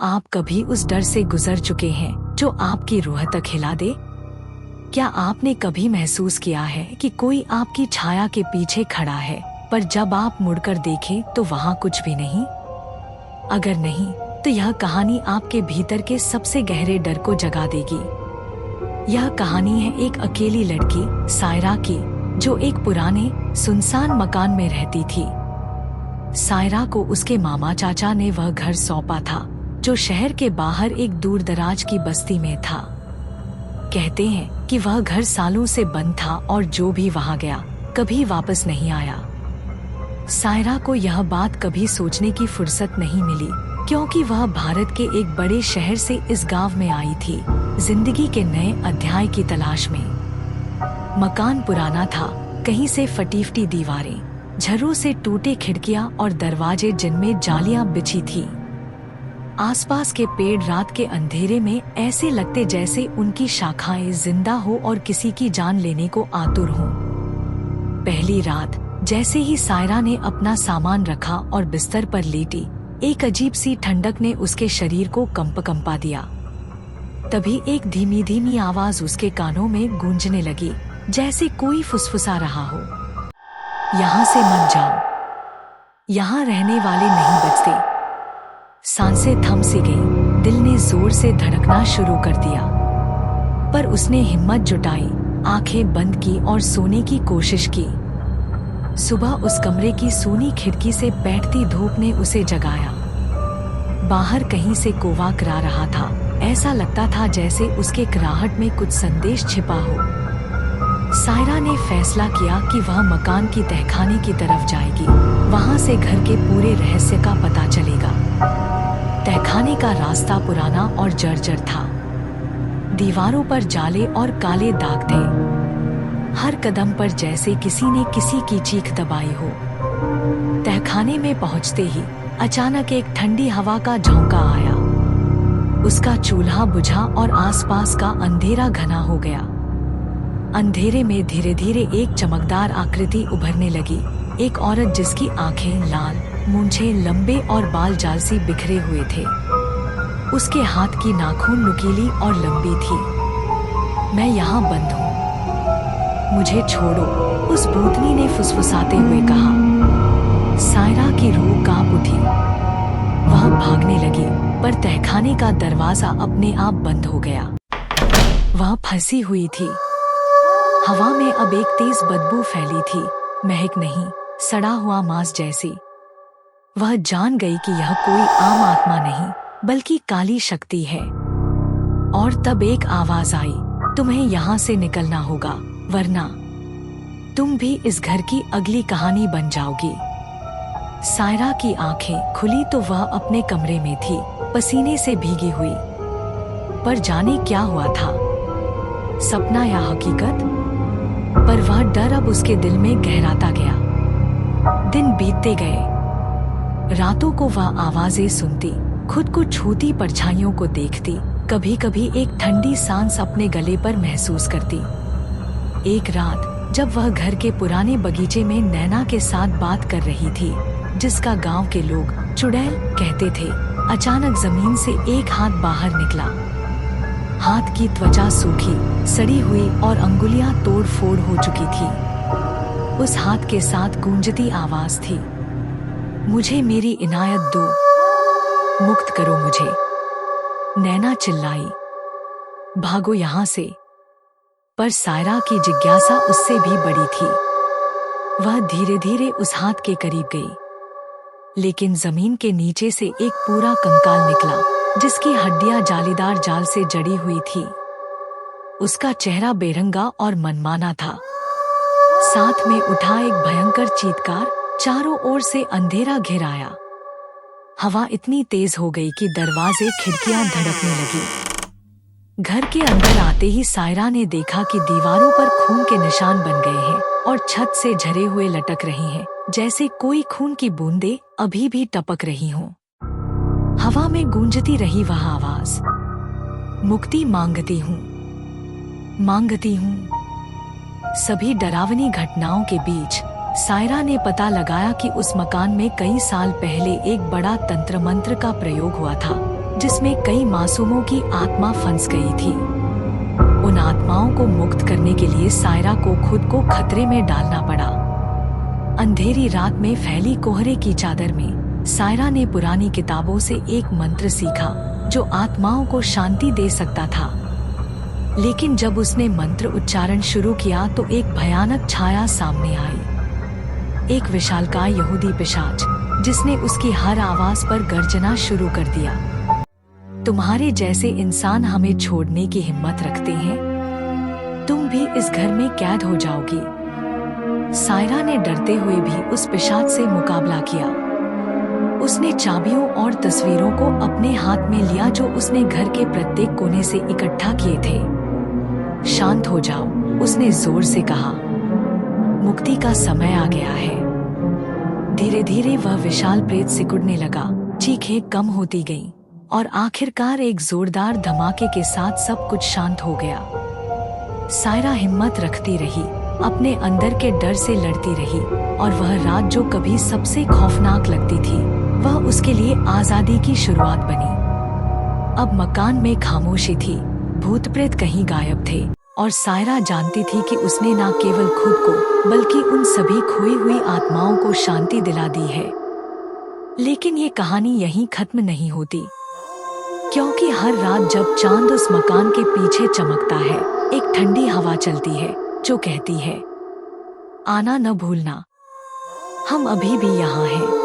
आप कभी उस डर से गुजर चुके हैं जो आपकी रूह तक हिला दे? क्या आपने कभी महसूस किया है कि कोई आपकी छाया के पीछे खड़ा है, पर जब आप मुड़कर देखें तो वहाँ कुछ भी नहीं? अगर नहीं, तो यह कहानी आपके भीतर के सबसे गहरे डर को जगा देगी। यह कहानी है एक अकेली लड़की सायरा की, जो एक पुराने सुनसान मकान में रहती थी। सायरा को उसके मामा चाचा ने वह घर सौंपा था, जो शहर के बाहर एक दूर दराज की बस्ती में था। कहते हैं कि वह घर सालों से बंद था और जो भी वहां गया कभी वापस नहीं आया। सायरा को यह बात कभी सोचने की फुर्सत नहीं मिली, क्योंकि वह भारत के एक बड़े शहर से इस गांव में आई थी, जिंदगी के नए अध्याय की तलाश में। मकान पुराना था, कहीं से फटी-फटी दीवारें, झर्रों से टूटे खिड़कियां और दरवाजे जिनमें जालियां बिछी थी। आसपास के पेड़ रात के अंधेरे में ऐसे लगते जैसे उनकी शाखाएं जिंदा हो और किसी की जान लेने को आतुर हों। पहली रात जैसे ही सायरा ने अपना सामान रखा और बिस्तर पर लेटी, एक अजीब सी ठंडक ने उसके शरीर को कंपा दिया। तभी एक धीमी धीमी आवाज उसके कानों में गूंजने लगी, जैसे कोई फुसफुसा रहा हो, यहाँ से मत जाओ, यहाँ रहने वाले नहीं बचते। सांसें थम सी गई, दिल ने जोर से धड़कना शुरू कर दिया, पर उसने हिम्मत जुटाई, आंखें बंद की और सोने की कोशिश की। सुबह उस कमरे की सूनी खिड़की से बैठती धूप ने उसे जगाया। बाहर कहीं से कौवा करा रहा था, ऐसा लगता था जैसे उसके कराहट में कुछ संदेश छिपा हो। सायरा ने फैसला किया कि वह मकान की तहखाने की तरफ जाएगी, वहां से घर के पूरे रहस्य का पता चलेगा। तहखाने का रास्ता पुराना और जर्जर था, दीवारों पर जाले और काले दाग थे, हर कदम पर जैसे किसी ने किसी की चीख दबाई हो। तहखाने में पहुंचते ही अचानक एक ठंडी हवा का झोंका आया। उसका चूल्हा बुझा और आसपास का अंधेरा घना हो गया। अंधेरे में धीरे धीरे एक चमकदार आकृति उभरने लगी, एक औरत जिसकी आंखें लाल, मूंछें लंबे और बाल जाल सी बिखरे हुए थे। उसके हाथ की नाखून नुकीली और लंबी थी। मैं यहाँ बंद हूँ, मुझे छोड़ो, उस भूतनी ने फुसफुसाते हुए कहा। सायरा की रूह कांप उठी। वह भागने लगी, पर तहखाने का दरवाजा अपने आप बंद हो गया। वह फंसी हुई थी। हवा में अब एक तेज बदबू फैली थी, महक नहीं, सड़ा हुआ मांस जैसी। वह जान गई कि यह कोई आम आत्मा नहीं, बल्कि काली शक्ति है। और तब एक आवाज आई, तुम्हें यहाँ से निकलना होगा, वरना तुम भी इस घर की अगली कहानी बन जाओगी। सायरा की आंखें खुली तो वह अपने कमरे में थी, पसीने से भीगी हुई। पर जाने क्या हुआ था, सपना या हकीकत? पर वह डर अब उसके दिल में गहराता गया। दिन बीतते गए, रातों को वह आवाजें सुनती, खुद को छूती परछाइयों को देखती, कभी कभी एक ठंडी सांस अपने गले पर महसूस करती। एक रात जब वह घर के पुराने बगीचे में नैना के साथ बात कर रही थी, जिसका गांव के लोग चुड़ैल कहते थे, अचानक जमीन से एक हाथ बाहर निकला। हाथ की त्वचा सूखी, सड़ी हुई और अंगुलियां तोड़ फोड़ हो चुकी थी। उस हाथ के साथ गूंजती आवाज थी, मुझे मेरी इनायत दो, मुक्त करो मुझे। नैना चिल्लाई, भागो यहाँ से। पर सायरा की जिज्ञासा उससे भी बड़ी थी। वह धीरे धीरे उस हाथ के करीब गई, लेकिन जमीन के नीचे से एक पूरा कंकाल निकला, जिसकी हड्डियां जालीदार जाल से जड़ी हुई थी। उसका चेहरा बेरंगा और मनमाना था। साथ में उठा एक भयंकर चीत्कार, चारों ओर से अंधेरा घिर आया। हवा इतनी तेज हो गई कि दरवाजे खिड़कियां धड़कने लगी। घर के अंदर आते ही सायरा ने देखा कि दीवारों पर खून के निशान बन गए हैं और छत से झरे हुए लटक रही हैं, जैसे कोई खून की बूंदें अभी भी टपक रही हों। हवा में गूंजती रही वह आवाज, मुक्ति मांगती हूँ, मांगती हूँ। सभी डरावनी घटनाओं के बीच सायरा ने पता लगाया कि उस मकान में कई साल पहले एक बड़ा तंत्र मंत्र का प्रयोग हुआ था। जिसमें कई मासूमों की आत्मा फंस गई थी। उन आत्माओं को मुक्त करने के लिए सायरा को खुद को खतरे में डालना पड़ा। अंधेरी रात में फैली कोहरे की चादर में सायरा ने पुरानी किताबों से एक मंत्र सीखा जो आत्माओं को शांति दे सकता था। लेकिन जब उसने मंत्र उच्चारण शुरू किया तो एक भयानक छाया सामने आई, एक विशालकाय यहूदी पिशाच जिसने उसकी हर आवाज पर गर्जना शुरू कर दिया। तुम्हारे जैसे इंसान हमें छोड़ने की हिम्मत रखते हैं? तुम भी इस घर में कैद हो जाओगी। सायरा ने डरते हुए भी उस पिशाच से मुकाबला किया। उसने चाबियों और तस्वीरों को अपने हाथ में लिया जो उसने घर के प्रत्येक कोने से इकट्ठा किए थे। शांत हो जाओ, उसने जोर से कहा। मुक्ति का समय आ गया है। धीरे धीरे वह विशाल प्रेत सिकुड़ने लगा, चीखें कम होती गईं, और आखिरकार एक जोरदार धमाके के साथ सब कुछ शांत हो गया। सायरा हिम्मत रखती रही, अपने अंदर के डर से लड़ती रही, और वह रात जो कभी सबसे खौफनाक लगती थी वह उसके लिए आजादी की शुरुआत बनी। अब मकान में खामोशी थी, भूत प्रेत कहीं गायब थे, और सायरा जानती थी कि उसने न केवल खुद को बल्कि उन सभी खोई हुई आत्माओं को शांति दिला दी है। लेकिन ये कहानी यहीं खत्म नहीं होती, क्योंकि हर रात जब चांद उस मकान के पीछे चमकता है, एक ठंडी हवा चलती है जो कहती है, आना न भूलना, हम अभी भी यहाँ हैं।